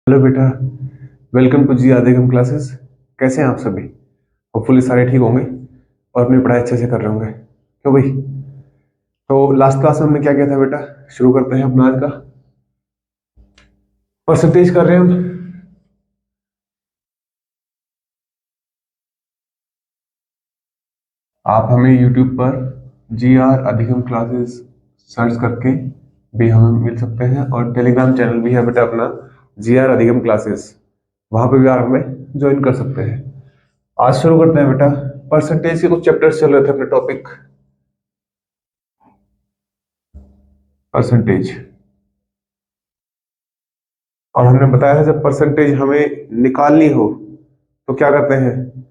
Hello बेटा। Welcome to G Adigam classes. कैसे हैं आप सभी? होपफुली सारे ठीक होंगे और अपनी पढ़ाई अच्छे से कर रहे होंगे, क्यों भाई? तो लास्ट क्लास में हमने क्या किया था बेटा? शुरू करते हैं अपना आज का परसेंटेज कर रहे हैं हम। आप हमें यूट्यूब पर जी आर अधिगम क्लासेस सर्च करके भी हमें मिल सकते हैं, और टेलीग्राम चैनल भी है बेटा अपना जी आर अधिगम क्लासेस। वहां पे भी आप हमें ज्वाइन कर सकते हैं। आज शुरू करते हैं बेटा। परसेंटेज के कुछ चैप्टर्स चल रहे थे अपने टॉपिक परसेंटेज, और हमने बताया था जब परसेंटेज हमें निकालनी हो तो क्या करते हैं?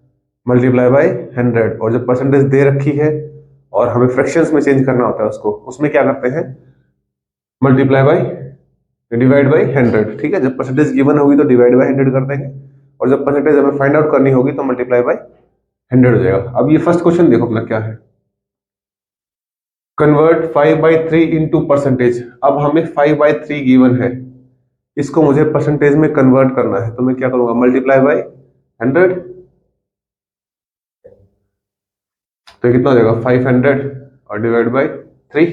Multiply by 100। और जब परसेंटेज दे रखी है और हमें फ्रैक्शंस में चेंज करना होता है उसको, उसमें क्या करते हैं? Multiply by divide by 100। ठीक है, जब परसेंटेज गिवन होगी तो डिवाइड बाय 100 कर देंगे, और जब परसेंटेज हमें फाइंड आउट करनी होगी तो मल्टीप्लाई बाय 100 हो जाएगा। अब ये फर्स्ट क्वेश्चन देखो अपना क्या है। Convert 5/3 into percentage. अब हमें 5/3 गिवन है, इसको मुझे परसेंटेज में कन्वर्ट करना है, तो मैं क्या करूंगा? Multiply by 100। तो कितना हो जाएगा? 500 और डिवाइड बाय 3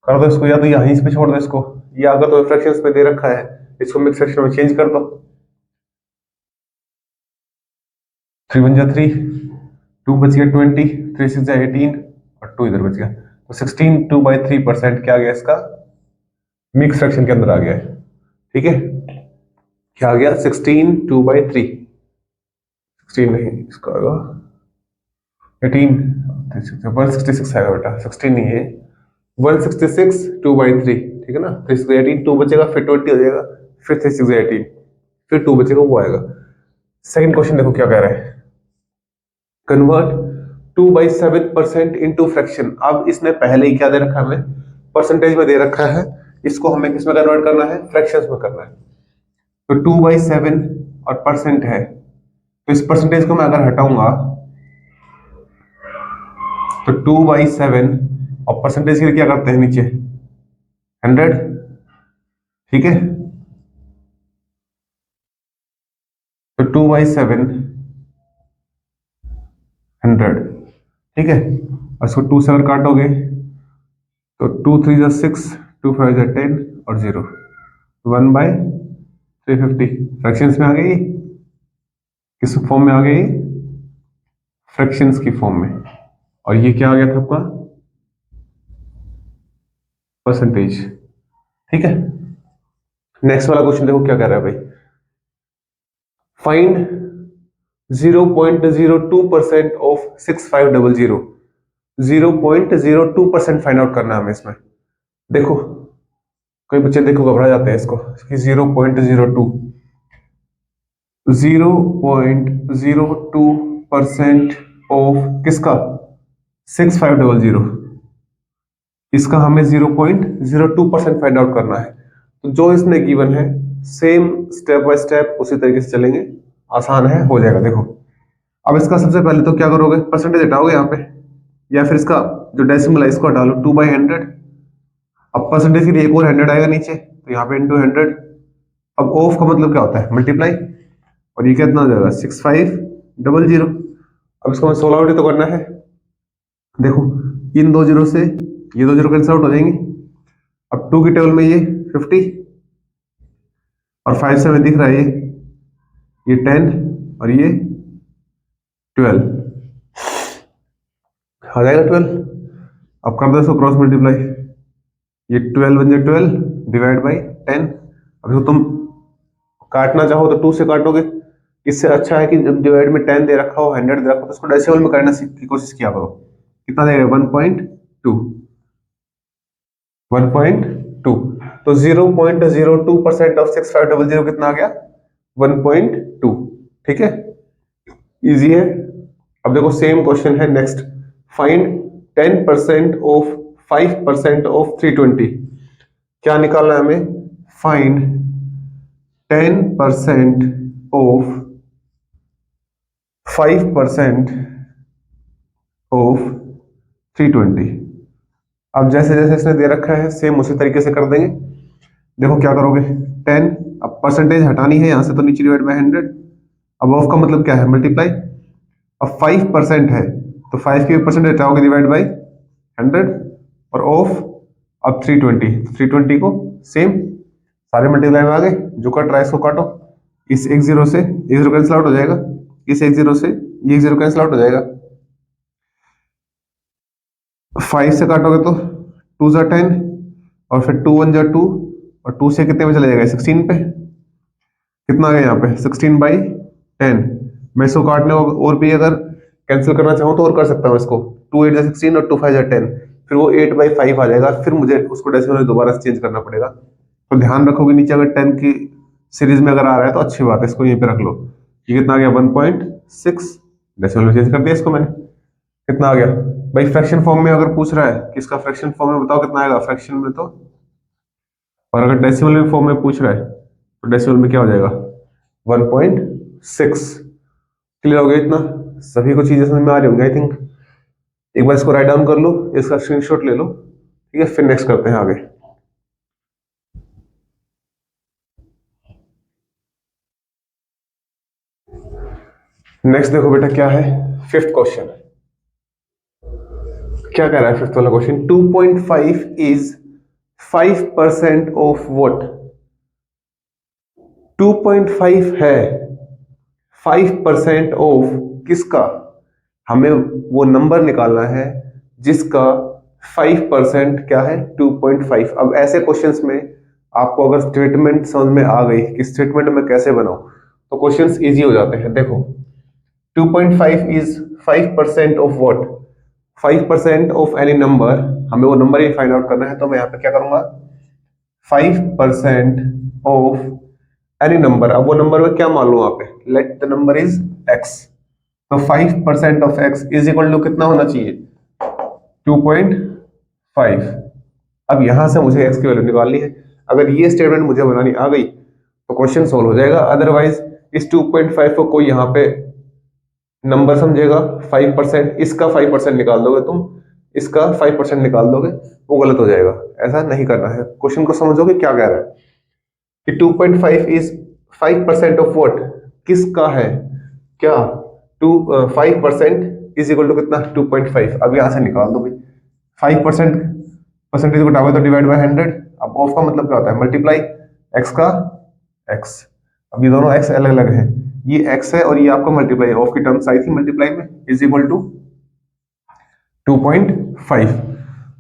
कर दो इसको, या तो यहीं पे छोड़ दो इसको, या अगर तो फ्रैक्शंस में दे रखा है इसको मिक्स फ्रैक्शन में चेंज कर दो। 3 1 जा 3, 2 बच गया 20, 3 6 जा 18 और 2 इधर बच गया, तो 16 2/3% क्या आ गया इसका? मिक्स फ्रैक्शन के अंदर आ गया है। ठीक है, क्या आ गया? 16 2/3। 16 नहीं, इसका आएगा 18, 166 आएगा बेटा, 16 नहीं है, 166 2/3। ठीक है ना, 3 6 18, 2 बचेगा, फिर 20 हो जाएगा, फिर 3 6 18, फिर 2 बचेगा, वो आएगा। सेकंड क्वेश्चन देखो क्या कह रहा है। Convert 2/7% into fraction. अब इसने पहले ही क्या दे रखा है? हमें परसेंटेज में दे रखा है, इसको हमें किस में कन्वर्ट करना है? फ्रैक्शंस में करना है। तो 2/7 और परसेंट है, तो इस परसेंटेज को मैं अगर हटाऊंगा तो 2/7, और परसेंटेज के लिए क्या करते हैं नीचे? 100। ठीक है, तो 2/7 100। ठीक है, और इसको 2 से अगर काटोगे तो 2 3 जा 6, 2 5 जा 10 और 0, 1/350। फ्रैक्शंस में आ गई, किस फॉर्म में आ गई? फ्रैक्शंस की फॉर्म में। और ये क्या आ गया था आपका? परसेंटेज। ठीक है, नेक्स्ट वाला क्वेश्चन देखो क्या कर रहा है भाई। Find 0.02% of 6500। 0.02% फाइंड आउट करना है हमें इसमें। देखो, कोई बच्चे देखो घबरा जाते हैं इसको कि 0.02, 0.02% ऑफ किसका? 6500। इसका हमें 0.02% फाइंड आउट करना है। तो जो इसने गिवन है सेम स्टेप बाय स्टेप उसी तरीके से चलेंगे, आसान है, हो जाएगा। देखो, अब इसका सबसे पहले तो क्या करोगे? परसेंटेज हटाओगे यहाँ पे, या फिर इसका जो डेसिमल है इसको हटा लो, 2/100। अब परसेंटेज के लिए एक और 100 आएगा नीचे, तो यहाँ पे इंटू 100। अब ऑफ का मतलब क्या होता है? मल्टीप्लाई। और ये कितना हो जाएगा? 6500। अब इसको हमें 16 तो करना है। देखो, इन दो जीरो से ये दो जीरो कैंसिल आउट हो जाएंगे। अब 2 की टेबल में ये 50, और 5 से हमें दिख रहा है ये 10 और ये 12 हो जाएगा 12। अब कर दो इसको क्रॉस मल्टीप्लाई, ये 12 बन जाए 12 डिवाइड बाई 10। अब तो तुम काटना चाहो तो 2 से काटोगे, इससे अच्छा है कि जब डिवाइड में 10 दे रखा हो, 100 दे रखा हो, तो उसको डेसिमल में करना की कोशिश किया करो। कितना देगा? 1.2। 1.2। तो 0.02% ऑफ 6500 कितना आ गया? 1.2। ठीक है, इजी है। अब देखो सेम क्वेश्चन है नेक्स्ट। Find 10% of 5% of 320। क्या निकालना है हमें? Find 10% of 5% of 320। अब जैसे जैसे इसने दे रखा है सेम उसी तरीके से कर देंगे। देखो क्या करोगे, 10, अब परसेंटेज हटानी है यहाँ से तो नीचे डिवाइड बाय 100। अब ऑफ का मतलब क्या है, मल्टीप्लाई। अब 5% है तो 5 की परसेंटेज हटाओगे डिवाइड बाई 100, और ऑफ अब 320 को सेम सारे मल्टीप्लाई में आ गए, जो कट रहा है इसको काटो, इस एक जीरो से एक जीरो कैंसिल आउट हो जाएगा, इस एक जीरो से ये एक जीरो कैंसिल आउट हो जाएगा, 5 से काटोगे तो 2 जा 10, और फिर 2 1 जा 2, और 2 से कितने में चला जाएगा, 16 पे। कितना आ गया यहाँ पे, 16/10। मैं इसको काटने और भी अगर कैंसिल करना चाहूँ तो और कर सकता हूँ इसको, 2 8 जा 16 और 2 5 जा 10, फिर वो 8/5 आ जाएगा, फिर मुझे उसको डेसिमल में दोबारा चेंज करना पड़ेगा। तो ध्यान रखोगे नीचे अगर 10 की सीरीज में अगर आ रहा है तो अच्छी बात है, इसको यहीं पे रख लो। ये कितना आ गया, 1.6, डेसिमल में चेंज कर दिया इसको मैंने। कितना आ गया भाई, फ्रैक्शन फॉर्म में अगर पूछ रहा है कि इसका फ्रैक्शन फॉर्म में बताओ कितना आएगा फ्रैक्शन में, तो और अगर डेसिमल में फॉर्म में पूछ रहा है तो डेसिमल में क्या हो जाएगा, 1.6। क्लियर हो गया इतना, सभी को चीजें समझ में आ रही होंगी आई थिंक। एक बार इसको राइट डाउन कर लो, इसका स्क्रीनशॉट ले लो, ठीक है, फिर नेक्स्ट करते हैं आगे। नेक्स्ट देखो बेटा क्या है, फिफ्थ क्वेश्चन। क्या कह रहा है फिफ्थ वाला क्वेश्चन, 2.5 इज 5% ऑफ व्हाट। 2.5 है 5% ऑफ किसका, हमें वो नंबर निकालना है जिसका 5% क्या है, 2.5। अब ऐसे क्वेश्चंस में आपको अगर स्टेटमेंट समझ में आ गई कि स्टेटमेंट में कैसे बनाओ तो क्वेश्चंस इजी हो जाते हैं। देखो 2.5 is 5% of what, 5% of any number, हमें वो नंबर ही फाइंड आउट करना है। तो मैं यहाँ पे क्या करूंगा, 5% ऑफ एनी नंबर। अब वो नंबर में क्या मान लो यहाँ पे, let the number is x। तो 5% of x is equal to कितना होना चाहिए, 2.5। अब यहां से मुझे x की वैल्यू निकालनी है। अगर ये स्टेटमेंट मुझे बनानी आ गई तो क्वेश्चन सोल्व हो जाएगा। अदरवाइज इस 2.5 को कोई यहाँ पे नंबर समझेगा, 5% इसका 5% निकाल दोगे तुम, इसका 5% निकाल दोगे, वो गलत हो जाएगा। ऐसा नहीं करना है, क्वेश्चन को समझोगे क्या कह रहा है कि 2.5 इज 5% ऑफ व्हाट, किसका है क्या, 5% इज इक्वल टू कितना, 2.5। अब यहां से निकाल दो भाई, 5% परसेंटेज को उठाओगे तो डिवाइड बाय 100। अब ऑफ का मतलब क्या होता है, मल्टीप्लाई एक्स का एक्स। अब ये दोनों एक्स अलग अलग हैं, ये एक्स है और ये आपका मल्टीप्लाई ऑफ की टर्म्स आई थी मल्टीप्लाई में, इज इक्वल टू 2.5।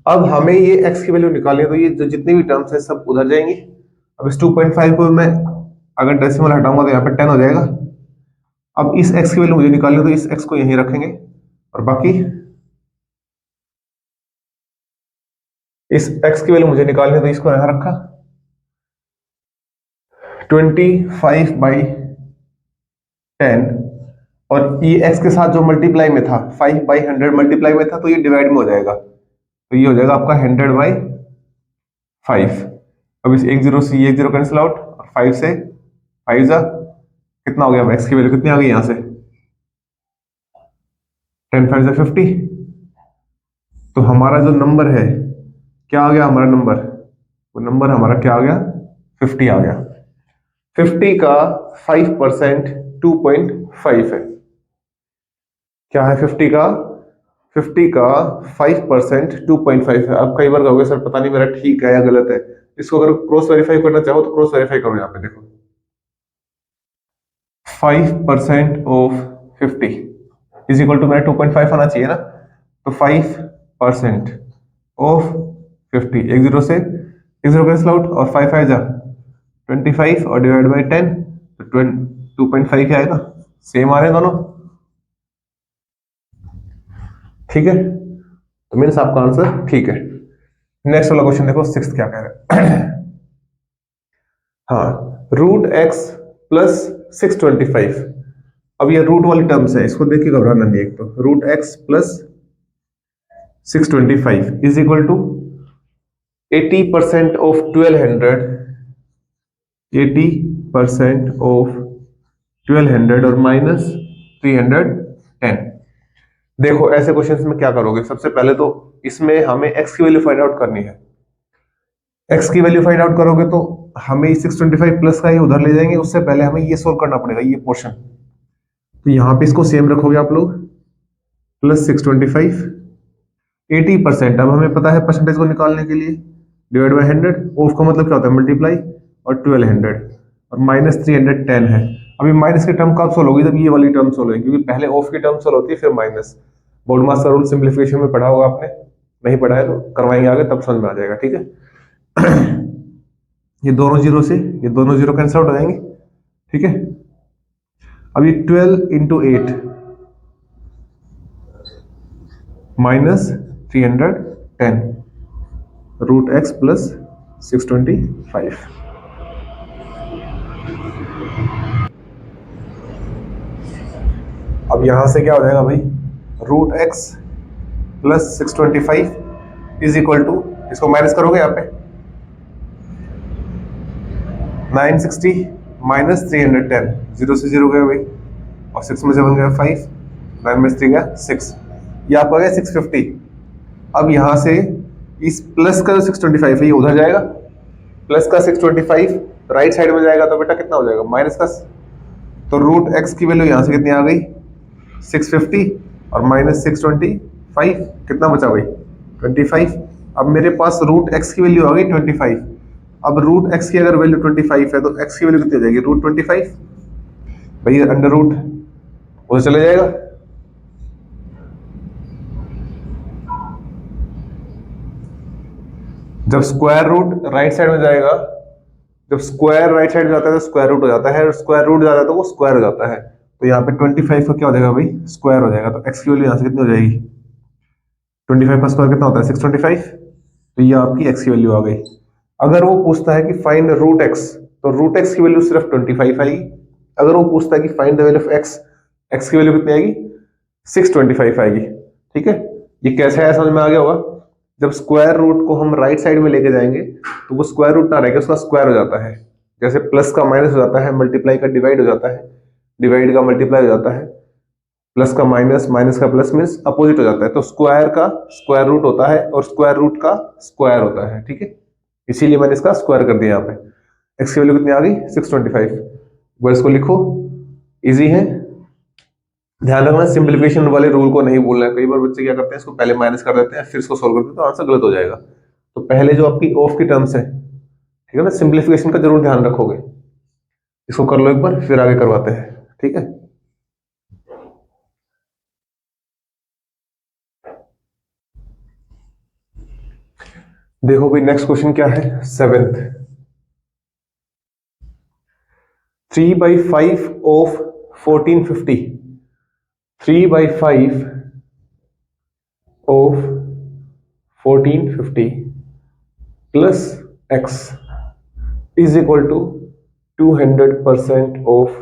अब हमें ये एक्स की वैल्यू निकालनी है तो ये जो जितनी भी टर्म्स है सब उधर जाएंगी। अब इस 2.5 को मैं अगर डेसिमल हटाऊंगा तो यहाँ पे 10 हो जाएगा। अब इस x की वैल्यू मुझे निकालनी है तो इस x को यहीं रखेंगे, और बाकी इस x की वैल्यू मुझे निकालनी है तो इसको यहां रखा। 25/10, और ये x के साथ जो मल्टीप्लाई में था, 5/100 मल्टीप्लाई में था तो ये डिवाइड में हो जाएगा, तो ये हो जाएगा आपका 100/5। अब इस एक जीरो से ये एक जीरो कैंसिल आउट, और 5 से 5 जा कितना हो गया, x की वैल्यू कितनी आ गई यहां से, 10 5 जा 50। तो हमारा जो नंबर है क्या आ गया, हमारा नंबर, वो नंबर हमारा क्या आ गया, 50 आ गया। 50 का 5% 2.5 है। क्या है 50 का 5% 2.5 है। अब कई बार कहोगे सर पता नहीं मेरा ठीक है या गलत है, इसको अगर क्रॉस वेरीफाई करना चाहो तो क्रॉस वेरीफाई करो। यहाँ पे देखो 5% ऑफ 50 इज इक्वल टू मेरा 2.5 आना चाहिए ना, तो 5% ऑफ 50, एक जीरो से एक जीरो कैंसिल आउट, और 5 5 जा 25, और डिवाइड बाई 10, तो 2.5 क्या आएगा, सेम आ रहे हैं दोनों, ठीक है। तो मीन्स आपका आंसर ठीक है। नेक्स्ट वाला क्वेश्चन देखो, सिक्स क्या कह रहा है। हाँ, √x प्लस 625। अब ये रूट वाली टर्म्स है, इसको देख के घबराना नहीं। एक तो √x plus 625 is equal to 80% of 1200, 80% of 1200 और माइनस 310। देखो ऐसे क्वेश्चंस में क्या करोगे, सबसे पहले तो इसमें हमें x की वैल्यू फाइंड आउट करनी है। x की वैल्यू फाइंड आउट करोगे तो हमें 625 प्लस का ये उधर ले जाएंगे, उससे पहले हमें ये सोल्व करना पड़ेगा ये पोर्शन। तो यहाँ पे इसको सेम रखोगे आप लोग, प्लस 625 80%। अब हमें पता है परसेंटेज को निकालने के लिए डिवाइड बाय 100, ऑफ का मतलब क्या होता है मल्टीप्लाई, और 1200 और माइनस 310 है। अभी माइनस की टर्म कब सोल्व होगी, जब ये वाली टर्म सोल्व होगी, क्योंकि पहले ऑफ की टर्म सोल्व होती है फिर minus. Board master rule simplification में पढ़ा होगा आपने, नहीं पढ़ा है तो करवाएंगे आगे, तब समझ में आ जाएगा। ठीक है ये दोनों जीरो से ये दोनों जीरो कैंसिल आउट हो जाएंगे। ठीक है, अभी 12 into 8 minus 310 root X plus 625। अब यहां से क्या हो जाएगा भाई, root X plus 625 is equal to, इसको माइनस करोगे यहाँ पे 960 माइनस 310, जीरो से जीरो गया भाई, और 6 में से बन गया 5, 9 में से 3 गया 6, ये आपका गया 650। अब यहां से इस प्लस का जो 625 है ये उधर जाएगा, प्लस का 625 राइट साइड में जाएगा, तो बेटा कितना हो जाएगा माइनस का, तो रूट एक्स की वैल्यू यहां से कितनी आ गई 650 और माइनस 625 कितना बचा भाई 25। अब मेरे पास रूट एक्स की वैल्यू आ गई 25। अब रूट एक्स की अगर वैल्यू 25 है तो एक्स की वैल्यू कितनी हो जाएगी रूट 25, भाई अंडर रूट वो चले जाएगा, जब स्क्वायर रूट राइट साइड में जाएगा, जब स्क्वायर राइट साइड में जाता है तो स्क्वायर रूट हो जाता है, और स्क्वायर रूट जाता है तो वो स्क्वायर हो जाता है। तो यहाँ पे 25 का क्या हो जाएगा भाई स्क्वायर हो जाएगा, तो एक्स की वैल्यू यहाँ से कितनी हो जाएगी 25 का स्क्वायर कितना होता है 625, तो ये आपकी एक्स की वैल्यू आ गई। अगर वो पूछता है कि फाइंड रूट एक्स, तो रूट एक्स की वैल्यू सिर्फ 25 आएगी। अगर वो पूछता है कि find the value of x, x की वैल्यू कितनी आएगी 625 आएगी। ठीक है, ये कैसे आया समझ में आ गया होगा। जब स्क्वायर रूट को हम राइट साइड में लेके जाएंगे तो वो स्क्वायर रूट ना रहेगा, उसका स्क्वायर हो जाता है, जैसे प्लस का माइनस हो जाता है, मल्टीप्लाई का डिवाइड हो जाता है, डिवाइड का मल्टीप्लाई हो जाता है, प्लस का माइनस, माइनस का प्लस मीन्स अपोजिट हो जाता है। तो स्क्वायर का स्क्वायर रूट होता है और स्क्वायर रूट का स्क्वायर होता है। ठीक है, इसीलिए मैंने इसका स्क्वायर कर दिया यहाँ पे। एक्स की वैल्यू कितनी आ गई 625, वो इसको लिखो, इजी है। ध्यान रखना सिंप्लीफिकेशन वाले रूल को नहीं भूलना है, कई बार बच्चे क्या करते हैं इसको पहले माइनस कर देते हैं फिर इसको सोल्व करते हैं, तो आंसर गलत हो जाएगा। तो पहले जो आपकी ऑफ की टर्म्स है, ठीक है ना, सिंप्लीफिकेशन का जरूर ध्यान रखोगे। इसको कर लो एक बार फिर आगे करवाते हैं। ठीक है, देखो भाई नेक्स्ट क्वेश्चन क्या है 7th, 3/5 of 1450, 3/5 of 1450 plus X is equal to 200% of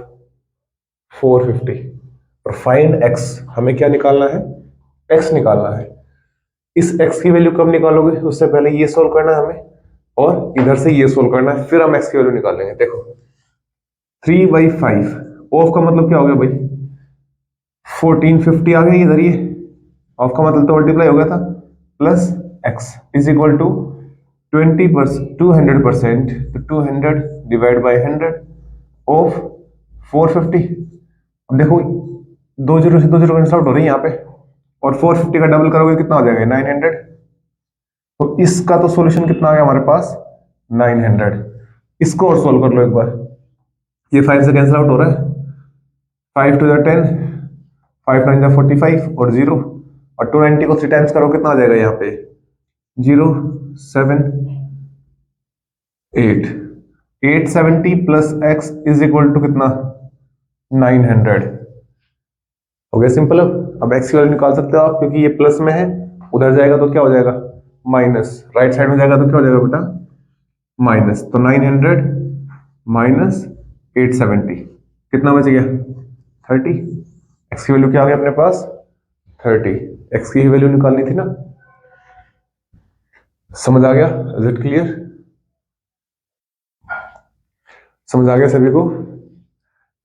450, और फाइंड एक्स, हमें क्या निकालना है एक्स निकालना है। इस x की वैल्यू कब निकालोगे, उससे पहले ये सोल्व करना है हमें, और इधर से ये सोल्व करना है, फिर हम x की वैल्यू निकालेंगे। देखो 3/5 ऑफ का मतलब क्या हो गया भाई 1450 आ गया इधर, ये ऑफ का मतलब तो मल्टीप्लाई हो गया था, plus x is equal to 20% 200%, तो 200 डिवाइड बाय 100 ऑफ 450। अब देखो दो जीरो से दो जीरो कैंसिल आउट हो रही है यहाँ पे, और 450 का डबल करोगे कितना हो जाएगा 900। तो इसका तो सॉल्यूशन कितना आ गया हमारे पास 900। इसको और सोल्व कर लो एक बार, ये 5 से कैंसिल आउट हो रहा है, 5 टू 10, 5 9 45 और 0, और 290 को 3 टाइम्स करो कितना आ जाएगा यहाँ पे 0 7 8 870 plus X is equal to कितना 900। हो गया सिंपल। अब एक्स की वैल्यू निकाल सकते हो आप, क्योंकि ये प्लस में है, उधर जाएगा तो क्या हो जाएगा माइनस, राइट साइड में जाएगा तो क्या हो जाएगा बेटा माइनस, तो 900 माइनस 870 कितना बच गया 30। एक्स की वैल्यू क्या आ गया अपने पास 30, एक्स की वैल्यू निकालनी थी ना। समझ आ गया, इज इट क्लियर, समझ आ गया सभी को।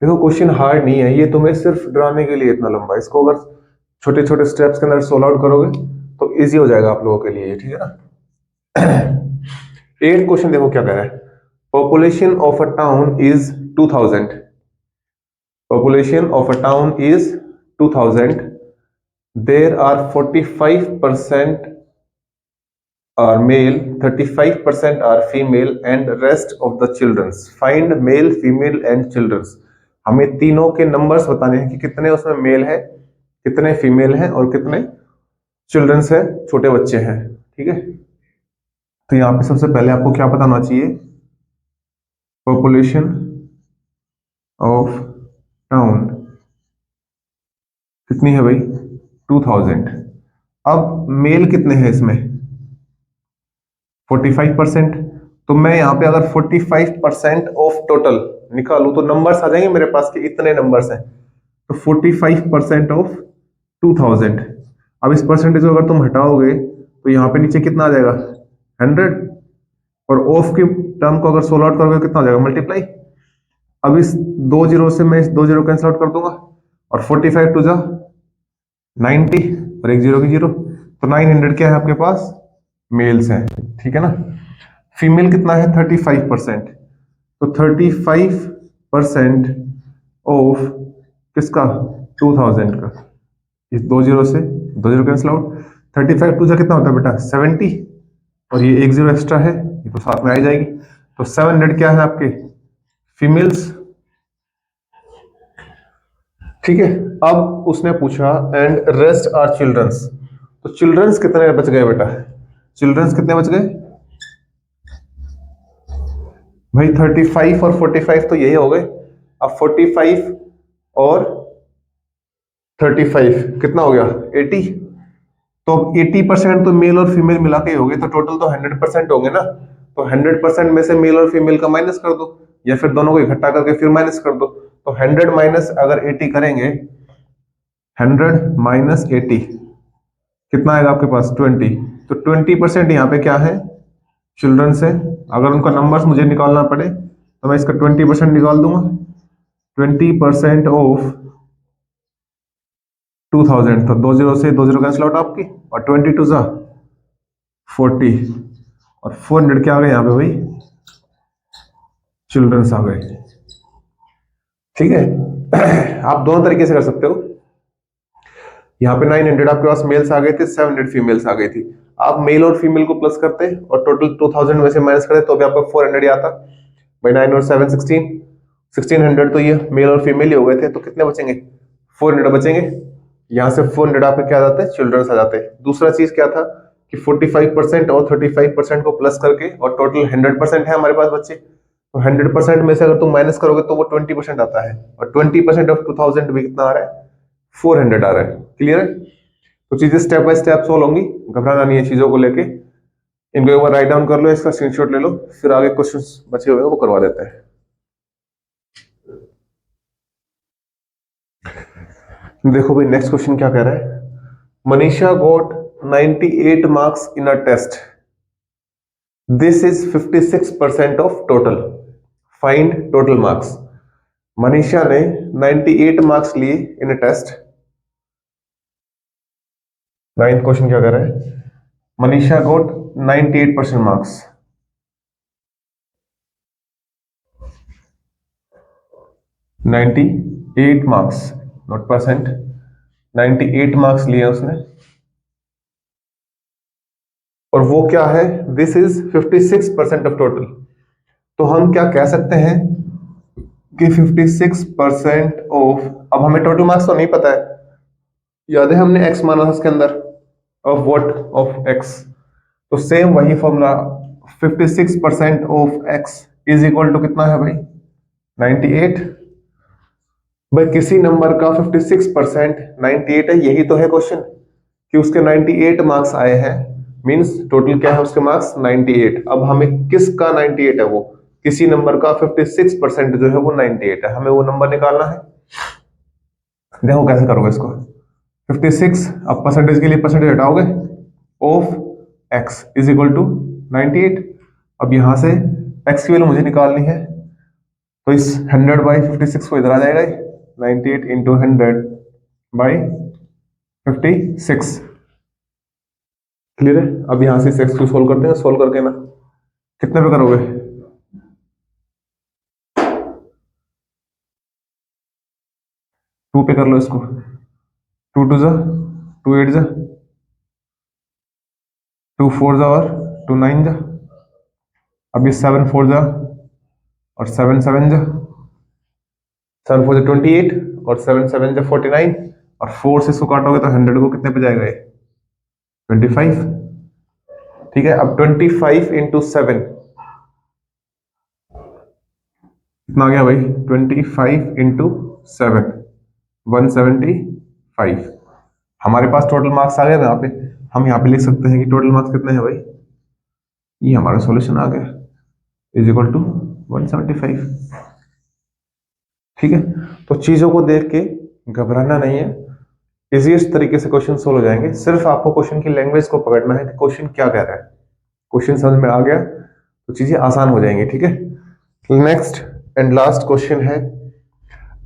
देखो क्वेश्चन हार्ड नहीं है, ये तुम्हें सिर्फ डराने के लिए इतना लंबा, इसको अगर छोटे छोटे स्टेप्स के अंदर सोल्व आउट करोगे तो इजी हो जाएगा आप लोगों के लिए, ठीक है ना। 8 क्वेश्चन देखो क्या कह रहा है, population of a town is 2000. Population of a town is 2000. There are 45% are male, 35% are female, and rest of the children's. Find male, female and children's. हमें तीनों के नंबर्स बताने हैं कि कितने उसमें मेल है, कितने फीमेल हैं और कितने चिल्ड्रंस है, छोटे बच्चे हैं। ठीक है, तो यहाँ पे सबसे पहले आपको क्या बताना चाहिए, पॉपुलेशन ऑफ टाउन कितनी है भाई, 2000। अब मेल कितने हैं इसमें, 45%। तो मैं यहाँ पे अगर 45% ऑफ टोटल निकालू तो नंबर्स आ जाएंगे मेरे पास कि इतने नंबर्स हैं। तो 45% ऑफ 2000। अब इस परसेंटेज को अगर तुम हटाओगे तो यहाँ पे नीचे कितना आ जाएगा, 100। और ऑफ की टर्म को अगर सोल्व आउट करोगे कितना हो जाएगा, मल्टीप्लाई। अब इस 2 जीरो से मैं इस 2 जीरो कैंसिल आउट कर दूंगा और 45 टू जा 90 और एक जीरो की जीरो, तो 900 क्या है आपके पास, मेल्स हैं। ठीक है ना, फीमेल कितना है, 35%। तो 35% ऑफ किसका, 2000 का। इस 2 जीरो से 2 जीरो कैंसिल आउट, 35 टू जा कितना होता है बेटा, 70, और ये एक जीरो एक्स्ट्रा है, ये तो साथ में आ ही जाएगी। तो 700 क्या है आपके, फीमेल्स। ठीक है, अब उसने पूछा एंड रेस्ट आर चिल्ड्रंस, तो चिल्ड्रंस कितने बच गए बेटा, चिल्ड्रंस कितने बच गए भाई, 35 और 45 तो यही हो गए। अब 45 और 35 कितना हो गया, 80। तो 80% तो मेल और फीमेल मिला के ही हो गए, तो टोटल तो 100% होंगे ना। तो 100% में से मेल और फीमेल का माइनस कर दो, या फिर दोनों को इकट्ठा करके फिर माइनस कर दो। तो 100 माइनस अगर 80 करेंगे, 100 माइनस 80 कितना आएगा आपके पास, 20। तो 20% यहाँ पे क्या है, चिल्ड्रन से। अगर उनका नंबर्स मुझे निकालना पड़े तो मैं इसका 20% निकाल दूंगा। 20% ऑफ 2000, तो 2 जीरो से 2 जीरो कैंसिल आउट आपकी, और 20 टू जा 40, और 400 क्या आ गए यहाँ पे भाई, चिल्ड्रंस आ गए। ठीक है, आप दोनों तरीके से कर सकते हो। यहाँ पे 900 आपके पास मेल्स आ गए थे, 700 फीमेल्स आ गई थी। आप मेल और फीमेल को प्लस करते और टोटल 2000 में से माइनस करते तो भी आपको 400 ही आता। भाई 9 और 7 16, 1600 तो ये मेल और फीमेल ही हो गए थे, तो कितने बचेंगे, 400 बचेंगे। यहाँ से 400 आपके क्या आ जाते हैं, चिल्ड्रंस आ जाते हैं। दूसरा चीज क्या था कि 45% और 35% को प्लस करके और टोटल 100% है हमारे पास बच्चे, तो 100% में से अगर तुम माइनस करोगे तो वो 20% आता है, और 20% ऑफ 2000 भी कितना आ रहा है, 400 आ रहा है। क्लियर है, तो चीजें स्टेप बाय स्टेप सोल्व होंगी, घबराना नहीं है चीजों को लेके। इनको एक बार राइट डाउन कर लो, इसका स्क्रीनशॉट ले लो, फिर आगे क्वेश्चंस बचे हुए हैं वो करवा देते हैं। देखो भाई नेक्स्ट क्वेश्चन क्या कह रहा है, Manisha got 98 marks in a test, this is 56% of total, find total marks. Manisha ने 98 मार्क्स लिए in a test. Ninth question क्या कह रहा है, Manisha got 98% marks, 98 marks not percent, 98 marks लिए उसने, और वो क्या है, दिस इज 56% ऑफ टोटल। तो हम क्या कह सकते हैं कि 56% ऑफ, अब हमें टोटल मार्क्स तो नहीं पता है, याद है हमने x माना था इसके अंदर, ऑफ व्हाट, ऑफ x। तो सेम वही formula, 56% of x is equal to कितना है भाई, 98। भाई किसी नंबर का 56% 98 है, यही तो है क्वेश्चन कि उसके 98 मार्क्स आए हैं, मींस टोटल क्या है उसके मार्क्स 98। अब हमें किसका 98 है, वो किसी नंबर का 56% जो है वो 98 है, हमें वो नंबर निकालना है। देखो कैसे करोगे इसको, 56, अब परसेंटेज के लिए परसेंटेज हटाओगे, of x is equal to 98। अब यहां से x की वैल्यू मुझे निकालनी है, तो इस 100 बाई 56 को इधर आ जाएगा, 98 इंटू 100 बाई 56। क्लियर है, अब यहां से इस x को सोल्व करते हैं, सोल्व करके ना कितने पे करोगे, 2 पे कर लो इसको, 2 2 जा 2 8 जा 2 4 जा और 2 9 जा, अब ये 7 4 जा और 7 7 जा, 7 4 जा 28 और 7 7 जा 49, और 4 से इसको काटोगे तो 100 को कितने पे जाएगा ये 25। ठीक है, अब 25 इंटू 7 कितना आ गया भाई, 25 इंटू 7 175। हमारे पास टोटल मार्क्स आ गए यहाँ पे, हम यहाँ पे लिख सकते हैं कि टोटल मार्क्स कितने हैं भाई, ये हमारा सॉल्यूशन आ गया इज इक्वल टू 175। ठीक है, तो चीजों को देख के घबराना नहीं है, इजीएस्ट तरीके से क्वेश्चन सोल्व हो जाएंगे। सिर्फ आपको क्वेश्चन की लैंग्वेज को पकड़ना है कि क्वेश्चन क्या कह रहा है। क्वेश्चन समझ में आ गया तो चीजें आसान हो जाएंगी। ठीक है, नेक्स्ट एंड लास्ट क्वेश्चन है,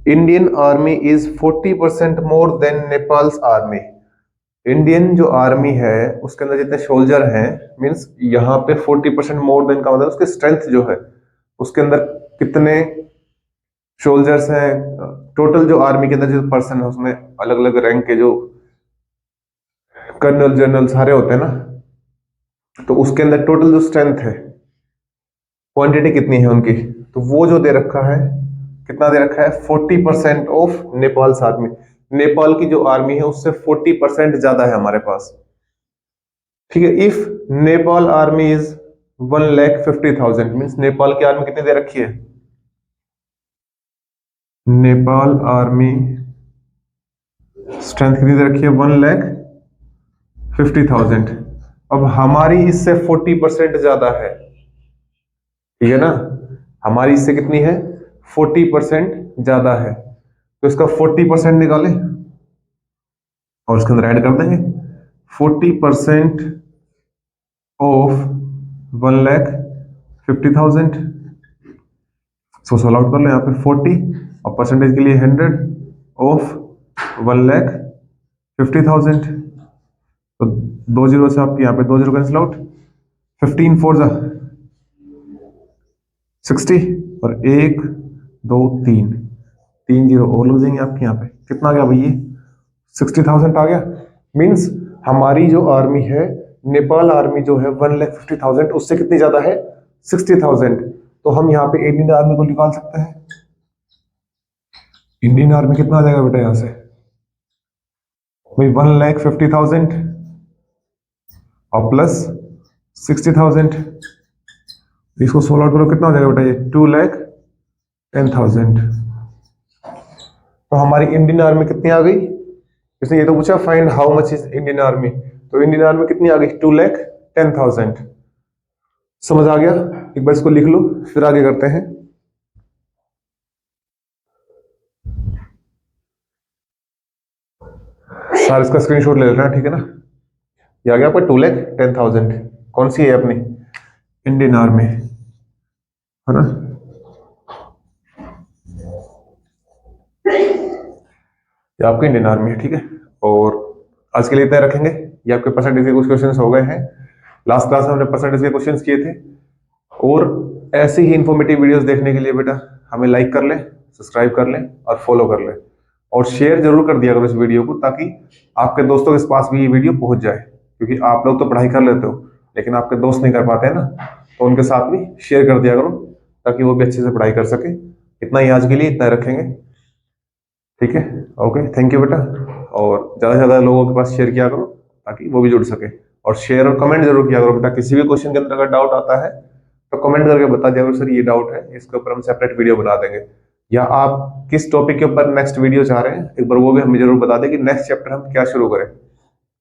Indian army is 40% more than Nepals army. Indian जो आर्मी है उसके अंदर जितने सोल्जर हैं, मींस यहाँ पे 40% मोर देन का मतलब उसकी स्ट्रेंथ जो है, उसके अंदर कितने सोल्जर्स हैं, टोटल जो आर्मी के अंदर जो पर्सन है उसमें अलग अलग रैंक के जो कर्नल जनरल सारे होते हैं ना, तो उसके अंदर टोटल जो स्ट्रेंथ है, क्वांटिटी कितनी है उनकी, तो वो जो दे रखा है, कितना दे रखा है 40% ऑफ नेपाल आर्मी। नेपाल की जो आर्मी है उससे 40% ज्यादा है हमारे पास। ठीक है, if Nepal army is 1,50,000 means Nepal की आर्मी कितनी दे रखी है, नेपाल आर्मी स्ट्रेंथ कितनी दे रखी है 1,50,000। अब हमारी इससे 40% ज्यादा है, ठीक है ना, हमारी इससे कितनी है 40% ज्यादा है, तो इसका 40% निकालें और उसके अंदर ऐड कर देंगे 40% ऑफ 1,50,000। सो सोल्व आउट कर लो यहाँ पे 40 और परसेंटेज के लिए 100 ऑफ 1,50,000, तो 2 जीरो से आपके यहाँ पे 2 जीरो कैंसिल आउट, 15 4 जा 60 और 1 2 3 जीरो और लग जाएंगे आपके यहाँ पे, कितना आ गया भैया 60,000 आ गया। मींस हमारी जो आर्मी है, नेपाल आर्मी जो है 1,50,000 उससे कितनी ज्यादा है 60,000, तो हम यहाँ पे इंडियन आर्मी को निकाल सकते हैं। इंडियन आर्मी कितना आ जाएगा बेटा यहां से भाई 1,50,000 और प्लस 60,000, इसको सोल्व आउट करो कितना हो जाएगा बेटा ये 2,10,000। तो हमारी इंडियन आर्मी कितनी आ गई, इसने ये तो पूछा find how much is Indian army, तो इंडियन आर्मी कितनी आ गई 2,10,000। समझ आ गया, एक बार इसको लिख लो फिर आगे करते हैं। सर इसका स्क्रीनशॉट ले लेना, ठीक है ना, ये आ गया आपका 2,10,000, कौन सी है अपनी इंडियन आर्मी, है ना, ये आपकी इंडियन आर्मी है। ठीक है, और आज के लिए इतना रखेंगे, ये आपके परसेंटेज के कुछ क्वेश्चंस हो गए हैं, लास्ट क्लास में हमने परसेंटेज के क्वेश्चंस किए थे। और ऐसी ही इंफॉर्मेटिव वीडियोस देखने के लिए बेटा हमें लाइक कर लें, सब्सक्राइब कर लें और फॉलो कर लें, और शेयर जरूर कर दिया करो इस वीडियो को, ताकि आपके दोस्तों के पास भी ये वीडियो पहुंच जाए, क्योंकि आप लोग तो पढ़ाई कर लेते हो लेकिन आपके दोस्त नहीं कर पाते हैं ना, तो उनके साथ भी शेयर कर दिया करो ताकि वो भी अच्छे से पढ़ाई कर सके। इतना ही आज के लिए, इतना रखेंगे, ठीक है, ओके, थैंक यू बेटा, और ज़्यादा से ज़्यादा लोगों के पास शेयर किया करो ताकि वो भी जुड़ सके, और शेयर और कमेंट जरूर किया करो बेटा, किसी भी क्वेश्चन के अंदर अगर डाउट आता है तो कमेंट करके बता दिया करो सर ये डाउट है, इसके ऊपर हम सेपरेट वीडियो बना देंगे, या आप किस टॉपिक के ऊपर नेक्स्ट वीडियो चाह रहे हैं एक बार वो भी हमें जरूर बता दें कि नेक्स्ट चैप्टर हम क्या शुरू करें,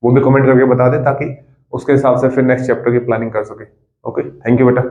वो भी कमेंट करके बता दें ताकि उसके हिसाब से फिर नेक्स्ट चैप्टर की प्लानिंग कर सके। ओके, थैंक यू बेटा।